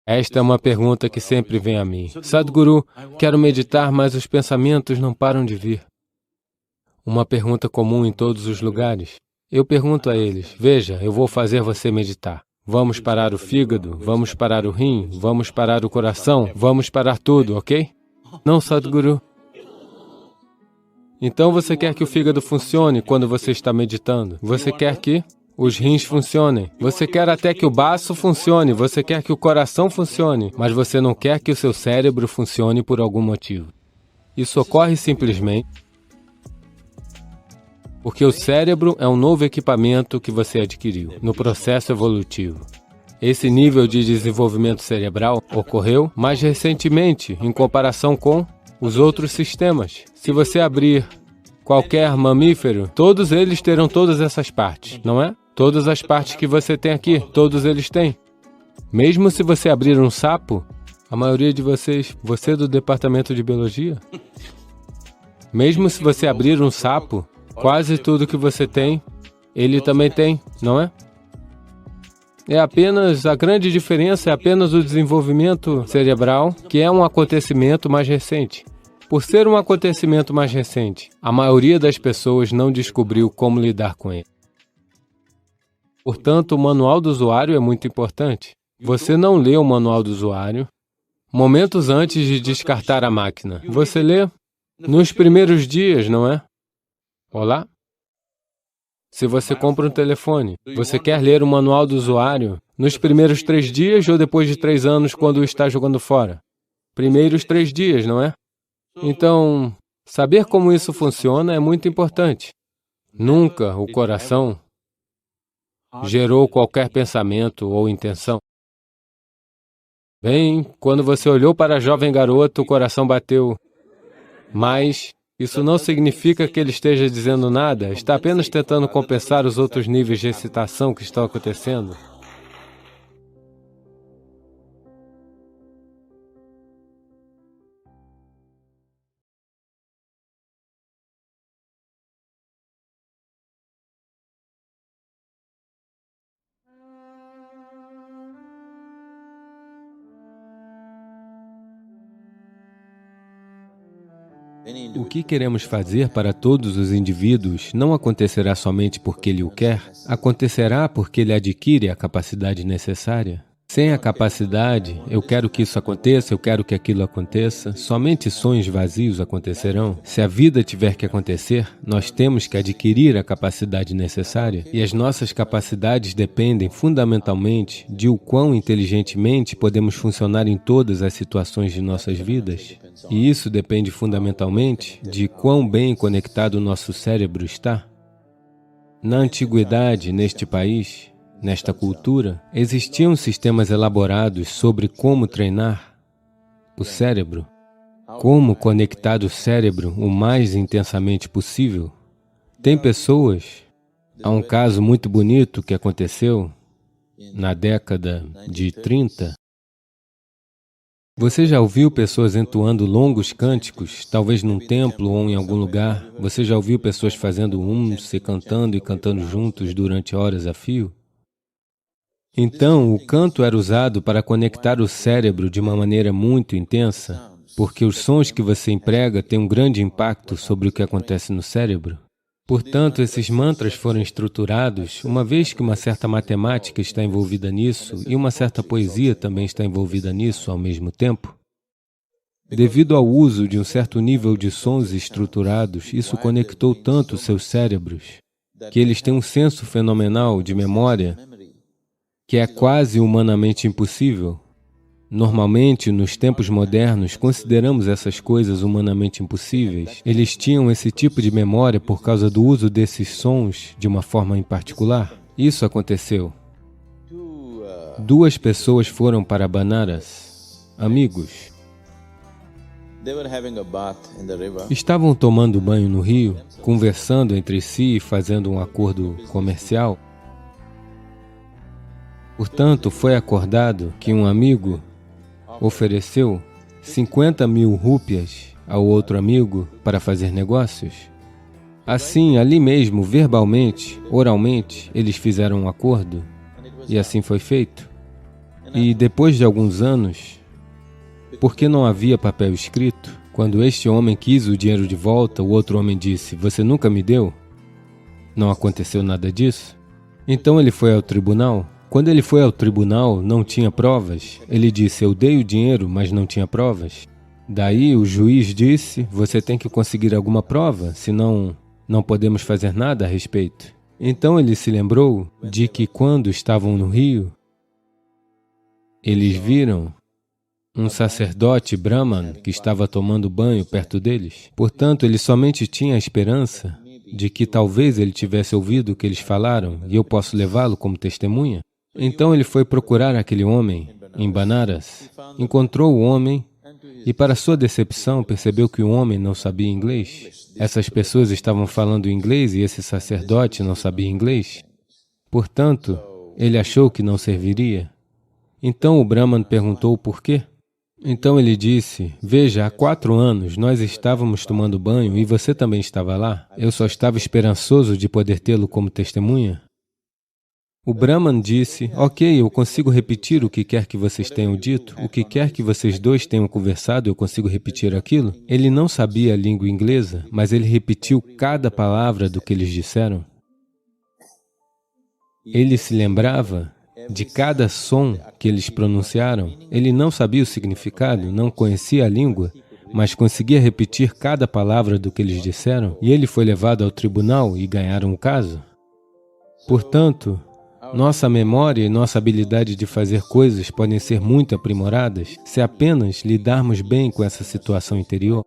Esta é uma pergunta que sempre vem a mim. Sadhguru, quero meditar, mas os pensamentos não param de vir. Uma pergunta comum em todos os lugares. Eu pergunto a eles, veja, eu vou fazer você meditar. Vamos parar o fígado, vamos parar o rim, vamos parar o coração, vamos parar tudo, ok? Não, Sadhguru. Então você quer que o fígado funcione quando você está meditando? Você quer que os rins funcionem? Você quer até que o baço funcione? Você quer que o coração funcione? Mas você não quer que o seu cérebro funcione por algum motivo. Isso ocorre simplesmente porque o cérebro é um novo equipamento que você adquiriu no processo evolutivo. Esse nível de desenvolvimento cerebral ocorreu mais recentemente em comparação com os outros sistemas. Se você abrir qualquer mamífero, todos eles terão todas essas partes, não é? Todas as partes que você tem aqui, todos eles têm. Mesmo se você abrir um sapo, a maioria de vocês, você é do departamento de biologia? Mesmo se você abrir um sapo, quase tudo que você tem, ele também tem, não é? A grande diferença é apenas o desenvolvimento cerebral, que é um acontecimento mais recente. Por ser um acontecimento mais recente, a maioria das pessoas não descobriu como lidar com ele. Portanto, o manual do usuário é muito importante. Você não lê o manual do usuário momentos antes de descartar a máquina. Você lê nos primeiros dias, não é? Olá? Se você compra um telefone, você quer ler o manual do usuário nos primeiros 3 dias ou depois de 3 anos quando o está jogando fora? Primeiros 3 dias, não é? Então, saber como isso funciona é muito importante. Nunca o coração gerou qualquer pensamento ou intenção. Bem, quando você olhou para a jovem garota, o coração bateu. Mas isso não significa que ele esteja dizendo nada, está apenas tentando compensar os outros níveis de excitação que estão acontecendo. O que queremos fazer para todos os indivíduos não acontecerá somente porque ele o quer, acontecerá porque ele adquire a capacidade necessária. Sem a capacidade, eu quero que isso aconteça, eu quero que aquilo aconteça, somente sonhos vazios acontecerão. Se a vida tiver que acontecer, nós temos que adquirir a capacidade necessária, e as nossas capacidades dependem fundamentalmente de o quão inteligentemente podemos funcionar em todas as situações de nossas vidas. E isso depende fundamentalmente de quão bem conectado o nosso cérebro está. Na antiguidade, neste país, nesta cultura, existiam sistemas elaborados sobre como treinar o cérebro, como conectar o cérebro o mais intensamente possível. Tem pessoas, há um caso muito bonito que aconteceu na década de 30. Você já ouviu pessoas entoando longos cânticos, talvez num templo ou em algum lugar? Você já ouviu pessoas fazendo se cantando e cantando juntos durante horas a fio? Então, o canto era usado para conectar o cérebro de uma maneira muito intensa, porque os sons que você emprega têm um grande impacto sobre o que acontece no cérebro. Portanto, esses mantras foram estruturados, uma vez que uma certa matemática está envolvida nisso e uma certa poesia também está envolvida nisso ao mesmo tempo. Devido ao uso de um certo nível de sons estruturados, isso conectou tanto seus cérebros, que eles têm um senso fenomenal de memória que é quase humanamente impossível. Normalmente, nos tempos modernos, consideramos essas coisas humanamente impossíveis. Eles tinham esse tipo de memória por causa do uso desses sons de uma forma em particular. Isso aconteceu. 2 pessoas foram para Banaras, amigos. Estavam tomando banho no rio, conversando entre si e fazendo um acordo comercial. Portanto, foi acordado que um amigo ofereceu 50.000 rúpias ao outro amigo para fazer negócios. Assim, ali mesmo, verbalmente, oralmente, eles fizeram um acordo e assim foi feito. E depois de alguns anos, porque não havia papel escrito, quando este homem quis o dinheiro de volta, o outro homem disse: "Você nunca me deu?" Não aconteceu nada disso. Então ele foi ao tribunal. Quando ele foi ao tribunal, não tinha provas. Ele disse: "Eu dei o dinheiro, mas não tinha provas." Daí o juiz disse: "Você tem que conseguir alguma prova, senão não podemos fazer nada a respeito." Então ele se lembrou de que quando estavam no rio, eles viram um sacerdote Brahman que estava tomando banho perto deles. Portanto, ele somente tinha a esperança de que talvez ele tivesse ouvido o que eles falaram e eu posso levá-lo como testemunha. Então ele foi procurar aquele homem em Banaras, encontrou o homem e, para sua decepção, percebeu que o homem não sabia inglês. Essas pessoas estavam falando inglês e esse sacerdote não sabia inglês. Portanto, ele achou que não serviria. Então o Brahman perguntou o porquê. Então ele disse: "Veja, há 4 anos nós estávamos tomando banho e você também estava lá. Eu só estava esperançoso de poder tê-lo como testemunha." O Brahman disse: "Ok, eu consigo repetir o que quer que vocês tenham dito, o que quer que vocês dois tenham conversado, eu consigo repetir aquilo." Ele não sabia a língua inglesa, mas ele repetiu cada palavra do que eles disseram. Ele se lembrava de cada som que eles pronunciaram. Ele não sabia o significado, não conhecia a língua, mas conseguia repetir cada palavra do que eles disseram, e ele foi levado ao tribunal e ganharam o caso. Portanto, nossa memória e nossa habilidade de fazer coisas podem ser muito aprimoradas se apenas lidarmos bem com essa situação interior.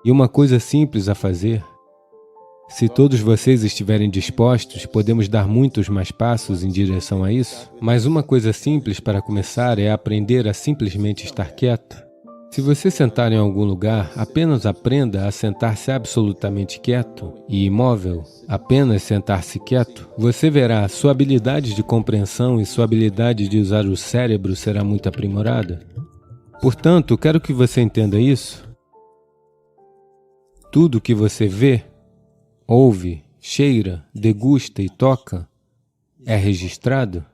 E uma coisa simples a fazer: se todos vocês estiverem dispostos, podemos dar muitos mais passos em direção a isso. Mas uma coisa simples para começar é aprender a simplesmente estar quieto. Se você sentar em algum lugar, apenas aprenda a sentar-se absolutamente quieto e imóvel. Apenas sentar-se quieto. Você verá, sua habilidade de compreensão e sua habilidade de usar o cérebro será muito aprimorada. Portanto, quero que você entenda isso. Tudo que você vê, ouve, cheira, degusta e toca é registrado.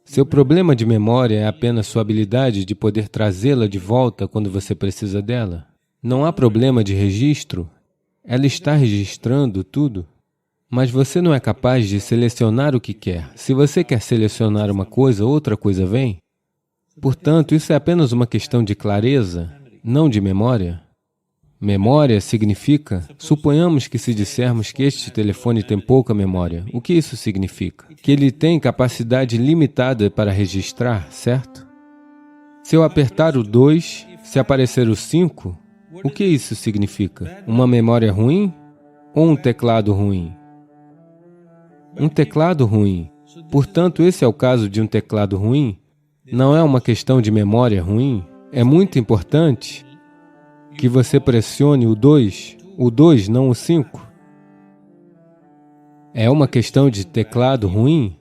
Seu problema de memória é apenas sua habilidade de poder trazê-la de volta quando você precisa dela. Não há problema de registro. Ela está registrando tudo. Mas você não é capaz de selecionar o que quer. Se você quer selecionar uma coisa, outra coisa vem. Portanto, isso é apenas uma questão de clareza, não de memória. Memória significa, suponhamos que se dissermos que este telefone tem pouca memória, o que isso significa? Que ele tem capacidade limitada para registrar, certo? Se eu apertar o 2, se aparecer o 5, o que isso significa? Uma memória ruim ou um teclado ruim? Um teclado ruim. Portanto, esse é o caso de um teclado ruim. Não é uma questão de memória ruim. É muito importante que você pressione o 2, não o 5. É uma questão de teclado ruim?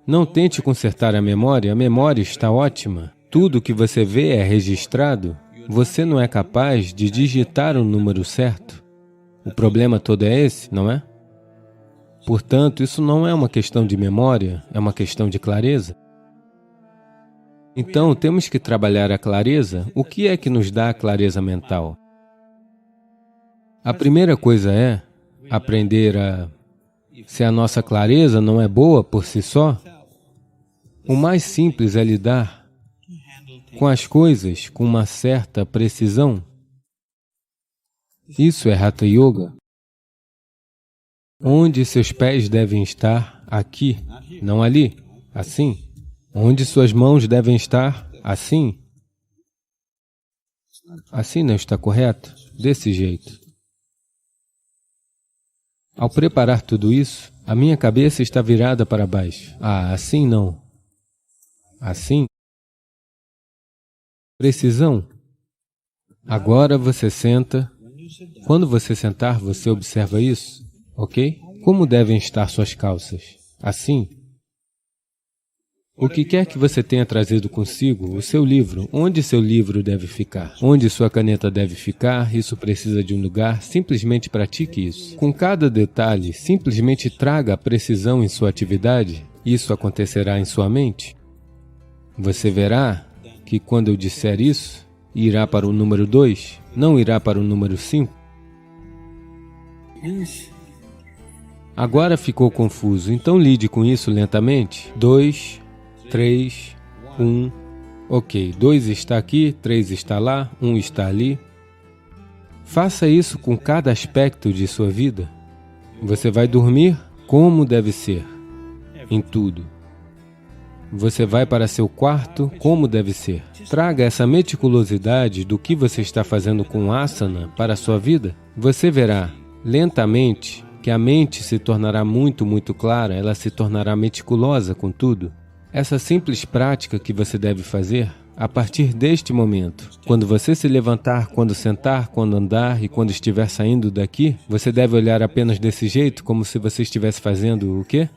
Não tente consertar a memória está ótima. Tudo que você vê é registrado. Você não é capaz de digitar o número certo. O problema todo é esse, não é? Portanto, isso não é uma questão de memória, é uma questão de clareza. Então, temos que trabalhar a clareza. O que é que nos dá a clareza mental? A primeira coisa é aprender se a nossa clareza não é boa por si só, o mais simples é lidar com as coisas com uma certa precisão. Isso é Hatha Yoga. Onde seus pés devem estar? Aqui, não ali, assim. Onde suas mãos devem estar? Assim? Assim não está correto? Desse jeito. Ao preparar tudo isso, a minha cabeça está virada para baixo. Ah, assim não. Assim? Precisão. Agora você senta. Quando você sentar, você observa isso, ok? Como devem estar suas calças? Assim? O que quer que você tenha trazido consigo, o seu livro, onde seu livro deve ficar? Onde sua caneta deve ficar? Isso precisa de um lugar, simplesmente pratique isso. Com cada detalhe, simplesmente traga a precisão em sua atividade. Isso acontecerá em sua mente. Você verá que quando eu disser isso, irá para o número 2, não irá para o número 5. Agora ficou confuso, então lide com isso lentamente. 2, 3, 1. Ok, 2 está aqui, 3 está lá, 1 está ali. Faça isso com cada aspecto de sua vida. Você vai dormir como deve ser, em tudo. Você vai para seu quarto como deve ser. Traga essa meticulosidade do que você está fazendo com asana para a sua vida. Você verá, lentamente, que a mente se tornará muito clara, ela se tornará meticulosa com tudo. Essa simples prática que você deve fazer, a partir deste momento, quando você se levantar, quando sentar, quando andar e quando estiver saindo daqui, você deve olhar apenas desse jeito, como se você estivesse fazendo o quê?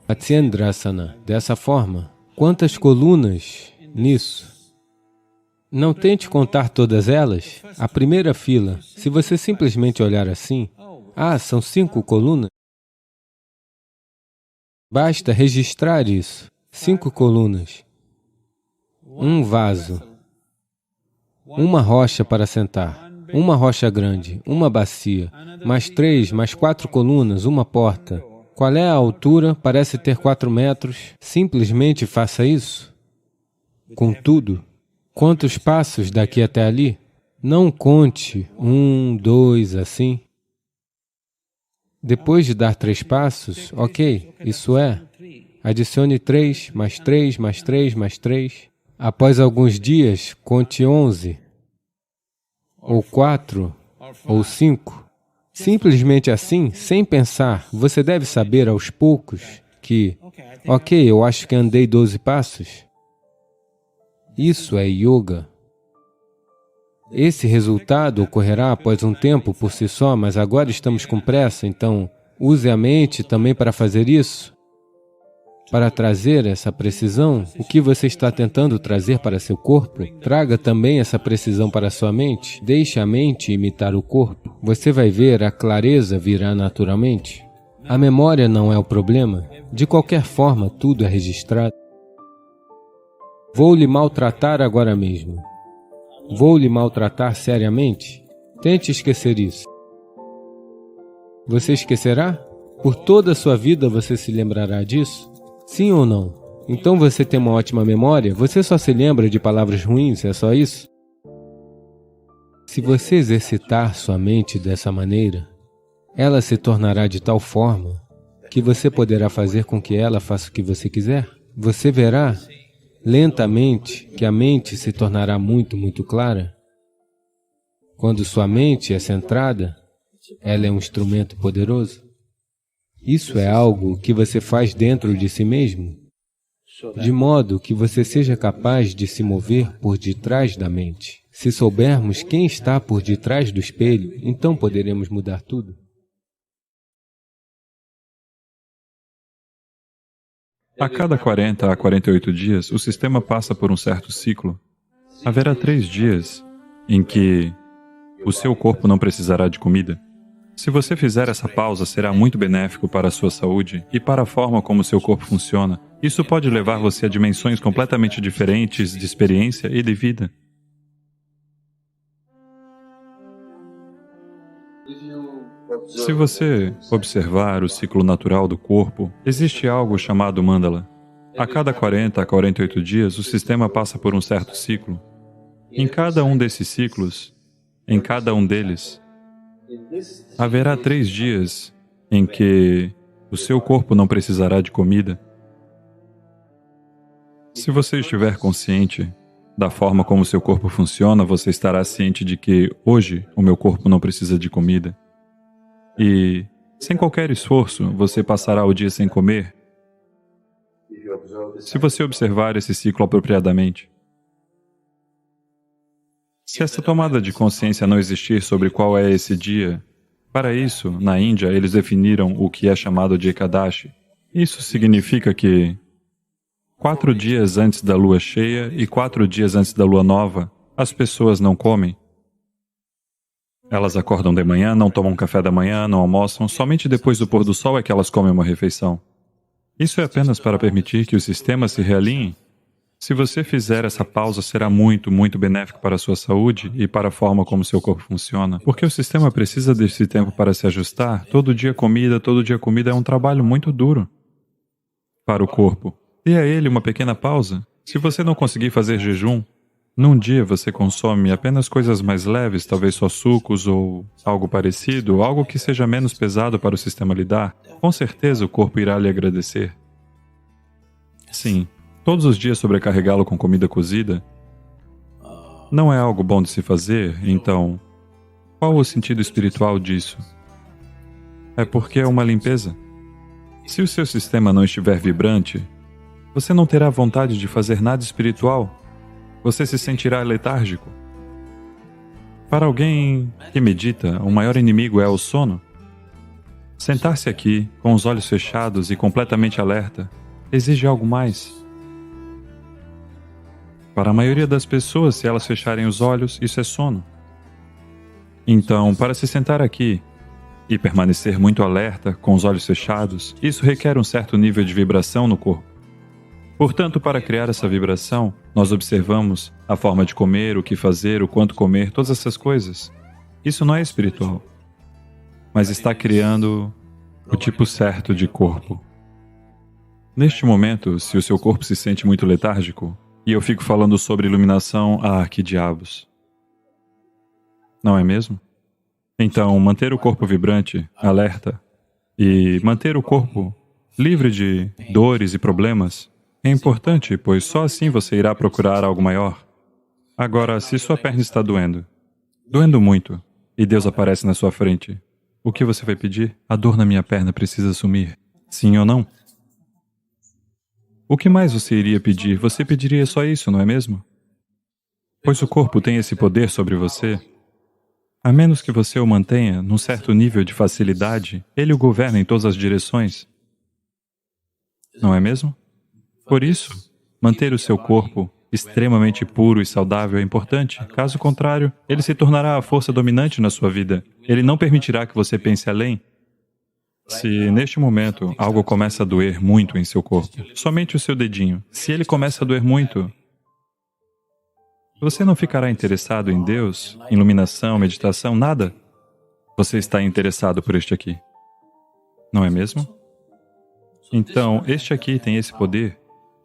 Matsyendrasana, dessa forma. Quantas colunas nisso? Não tente contar todas elas. A primeira fila, se você simplesmente olhar assim, são 5 colunas. Basta registrar isso. 5 colunas. Um vaso. Uma rocha para sentar. Uma rocha grande. Uma bacia. Mais 3, mais 4 colunas. Uma porta. Qual é a altura? Parece ter 4 metros. Simplesmente faça isso. Contudo, quantos passos daqui até ali? Não conte 1, 2, assim. Depois de dar 3 passos, ok, isso é. Adicione 3, mais 3, mais 3, mais 3. Após alguns dias, conte 11, ou 4, ou 5. Simplesmente assim, sem pensar, você deve saber aos poucos que, ok, eu acho que andei 12 passos. Isso é yoga. Esse resultado ocorrerá após um tempo por si só, mas agora estamos com pressa, então use a mente também para fazer isso. Para trazer essa precisão, o que você está tentando trazer para seu corpo, traga também essa precisão para sua mente. Deixe a mente imitar o corpo. Você vai ver, a clareza virá naturalmente. A memória não é o problema. De qualquer forma, tudo é registrado. Vou lhe maltratar agora mesmo. Vou lhe maltratar seriamente? Tente esquecer isso. Você esquecerá? Por toda a sua vida você se lembrará disso? Sim ou não? Então você tem uma ótima memória? Você só se lembra de palavras ruins, é só isso? Se você exercitar sua mente dessa maneira, ela se tornará de tal forma que você poderá fazer com que ela faça o que você quiser. Você verá, lentamente, que a mente se tornará muito clara. Quando sua mente é centrada, ela é um instrumento poderoso. Isso é algo que você faz dentro de si mesmo, de modo que você seja capaz de se mover por detrás da mente. Se soubermos quem está por detrás do espelho, então poderemos mudar tudo. A cada 40 a 48 dias, o sistema passa por um certo ciclo. Haverá 3 dias em que o seu corpo não precisará de comida. Se você fizer essa pausa, será muito benéfico para a sua saúde e para a forma como seu corpo funciona. Isso pode levar você a dimensões completamente diferentes de experiência e de vida. Se você observar o ciclo natural do corpo, existe algo chamado mandala. A cada 40 a 48 dias, o sistema passa por um certo ciclo. Em cada um desses ciclos, em cada um deles, haverá 3 dias em que o seu corpo não precisará de comida. Se você estiver consciente da forma como seu corpo funciona, você estará ciente de que hoje o meu corpo não precisa de comida. E, sem qualquer esforço, você passará o dia sem comer. Se você observar esse ciclo apropriadamente. Se essa tomada de consciência não existir sobre qual é esse dia, para isso, na Índia, eles definiram o que é chamado de Ekadashi. Isso significa que 4 dias antes da lua cheia e 4 dias antes da lua nova, as pessoas não comem. Elas acordam de manhã, não tomam café da manhã, não almoçam, somente depois do pôr do sol é que elas comem uma refeição. Isso é apenas para permitir que o sistema se realinhe. Se você fizer essa pausa, será muito, muito benéfico para a sua saúde e para a forma como seu corpo funciona. Porque o sistema precisa desse tempo para se ajustar. Todo dia comida é um trabalho muito duro para o corpo. Dê a ele uma pequena pausa. Se você não conseguir fazer jejum, num dia você consome apenas coisas mais leves, talvez só sucos ou algo parecido, algo que seja menos pesado para o sistema lidar, com certeza o corpo irá lhe agradecer. Sim, todos os dias sobrecarregá-lo com comida cozida não é algo bom de se fazer, então, qual o sentido espiritual disso? É porque é uma limpeza. Se o seu sistema não estiver vibrante, você não terá vontade de fazer nada espiritual. Você se sentirá letárgico. Para alguém que medita, o maior inimigo é o sono. Sentar-se aqui, com os olhos fechados e completamente alerta, exige algo mais. Para a maioria das pessoas, se elas fecharem os olhos, isso é sono. Então, para se sentar aqui e permanecer muito alerta, com os olhos fechados, isso requer um certo nível de vibração no corpo. Portanto, para criar essa vibração, nós observamos a forma de comer, o que fazer, o quanto comer, todas essas coisas. Isso não é espiritual, mas está criando o tipo certo de corpo. Neste momento, se o seu corpo se sente muito letárgico, e eu fico falando sobre iluminação, que diabos. Não é mesmo? Então, manter o corpo vibrante, alerta, e manter o corpo livre de dores e problemas, é importante, pois só assim você irá procurar algo maior. Agora, se sua perna está doendo muito, e Deus aparece na sua frente, o que você vai pedir? A dor na minha perna precisa sumir. Sim ou não? O que mais você iria pedir? Você pediria só isso, não é mesmo? Pois o corpo tem esse poder sobre você. A menos que você o mantenha num certo nível de facilidade, ele o governa em todas as direções. Não é mesmo? Por isso, manter o seu corpo extremamente puro e saudável é importante. Caso contrário, ele se tornará a força dominante na sua vida. Ele não permitirá que você pense além. Se, neste momento, algo começa a doer muito em seu corpo, somente o seu dedinho, se ele começa a doer muito, você não ficará interessado em Deus, em iluminação, meditação, nada. Você está interessado por este aqui. Não é mesmo? Então, este aqui tem esse poder.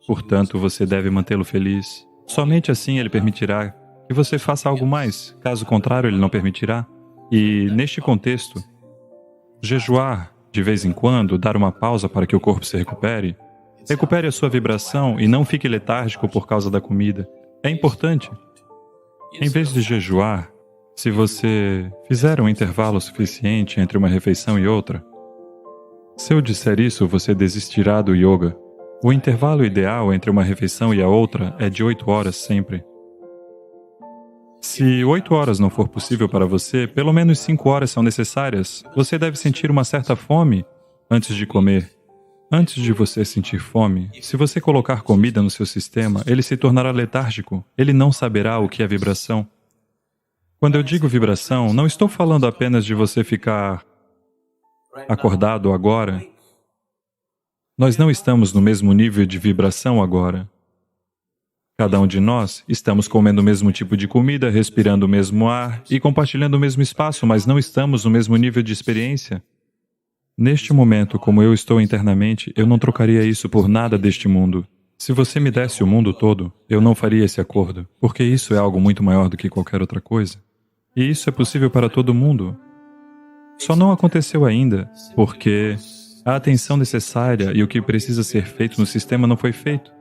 Portanto, você deve mantê-lo feliz. Somente assim ele permitirá que você faça algo mais. Caso contrário, ele não permitirá. E, neste contexto, jejuar de vez em quando, dar uma pausa para que o corpo se recupere, recupere a sua vibração e não fique letárgico por causa da comida. É importante. Em vez de jejuar, se você fizer um intervalo suficiente entre uma refeição e outra, se eu disser isso, você desistirá do yoga. O intervalo ideal entre uma refeição e a outra é de 8 horas sempre. Se 8 horas não for possível para você, pelo menos 5 horas são necessárias. Você deve sentir uma certa fome antes de comer. Antes de você sentir fome, se você colocar comida no seu sistema, ele se tornará letárgico. Ele não saberá o que é vibração. Quando eu digo vibração, não estou falando apenas de você ficar acordado agora. Nós não estamos no mesmo nível de vibração agora. Cada um de nós estamos comendo o mesmo tipo de comida, respirando o mesmo ar e compartilhando o mesmo espaço, mas não estamos no mesmo nível de experiência. Neste momento, como eu estou internamente, eu não trocaria isso por nada deste mundo. Se você me desse o mundo todo, eu não faria esse acordo, porque isso é algo muito maior do que qualquer outra coisa. E isso é possível para todo mundo. Só não aconteceu ainda, porque a atenção necessária e o que precisa ser feito no sistema não foi feito.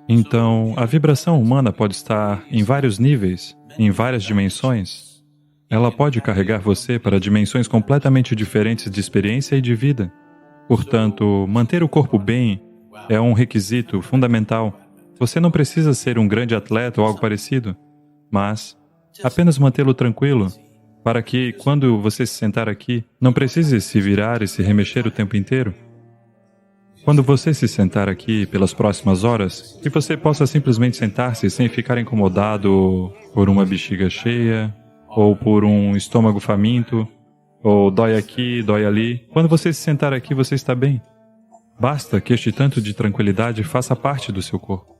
Então, a vibração humana pode estar em vários níveis, em várias dimensões. Ela pode carregar você para dimensões completamente diferentes de experiência e de vida. Portanto, manter o corpo bem é um requisito fundamental. Você não precisa ser um grande atleta ou algo parecido, mas apenas mantê-lo tranquilo, para que, quando você se sentar aqui, não precise se virar e se remexer o tempo inteiro. Quando você se sentar aqui pelas próximas horas, que você possa simplesmente sentar-se sem ficar incomodado por uma bexiga cheia, ou por um estômago faminto, ou dói aqui, dói ali. Quando você se sentar aqui, você está bem. Basta que este tanto de tranquilidade faça parte do seu corpo.